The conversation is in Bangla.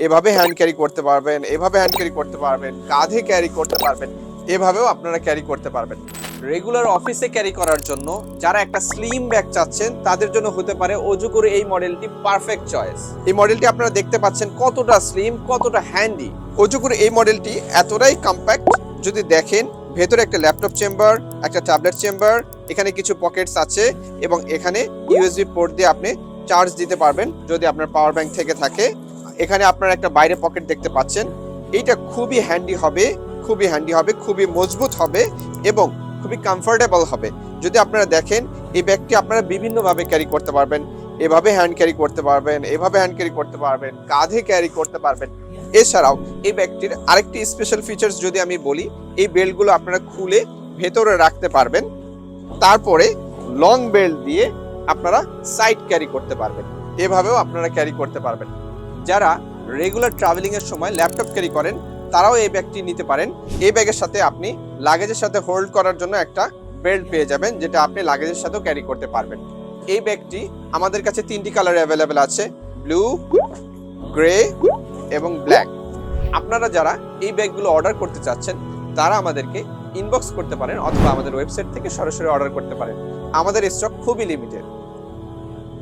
এভাবে হ্যান্ড ক্যারি করতে পারবেন, এভাবে হ্যান্ড ক্যারি করতে পারবেন, কাঁধে ক্যারি করতে পারবেন, এভাবেও আপনারা ক্যারি করতে পারবেন। রেগুলার অফিসে ক্যারি করার জন্য যারা একটা স্লিম ব্যাগ চাচ্ছেন তাদের জন্য হতে পারে অজুকুরু এই মডেলটি পারফেক্ট চয়েস। এই মডেলটি আপনারা দেখতে পাচ্ছেন কতটা স্লিম, কতটা হ্যান্ডি। অজুকুরু এই মডেলটি এতটাই কম্প্যাক্ট, যদি দেখেন ভেতরে একটা ল্যাপটপ চেম্বার, একটা ট্যাবলেট চেম্বার, এখানে কিছু পকেটস আছে এবং এখানে ইউএসবি পোর্ট দিয়ে আপনি চার্জ দিতে পারবেন যদি আপনার পাওয়ার ব্যাংক থেকে থাকে। এখানে আপনারা একটা বাইরে পকেট দেখতে পাচ্ছেন। এইটা খুবই হ্যান্ডি হবে, খুবই মজবুত হবে এবং খুবই কমফোর্টেবল হবে। যদি আপনারা দেখেন এই ব্যাগটি আপনারা বিভিন্নভাবে ক্যারি করতে পারবেন, এভাবে হ্যান্ড ক্যারি করতে পারবেন, এভাবে হ্যান্ড ক্যারি করতে পারবেন, কাঁধে ক্যারি করতে পারবেন। এছাড়াও এই ব্যাগটির আরেকটি স্পেশাল ফিচার্স যদি আমি বলি, এই বেল্টগুলো আপনারা খুলে ভেতরে রাখতে পারবেন, তারপরে লং বেল্ট দিয়ে আপনারা সাইড ক্যারি করতে পারবেন, এভাবেও আপনারা ক্যারি করতে পারবেন। যারা রেগুলার ট্রাভেলিং এর সময় ল্যাপটপ ক্যারি করেন তারাও এই ব্যাগটি নিতে পারেন। এই ব্যাগের সাথে আপনি লাগেজের সাথে হোল্ড করার জন্য একটা বেল্ট পেয়ে যাবেন, যেটা আপনি লাগেজের সাথেও ক্যারি করতে পারবেন। এই ব্যাগটি আমাদের কাছে 3টি কালারে অ্যাভেলেবেল আছে, ব্লু, গ্রে এবং ব্ল্যাক। আপনারা যারা এই ব্যাগগুলো অর্ডার করতে চাচ্ছেন তারা আমাদেরকে ইনবক্স করতে পারেন অথবা আমাদের ওয়েবসাইট থেকে সরাসরি অর্ডার করতে পারেন। আমাদের স্টক খুবই লিমিটেড।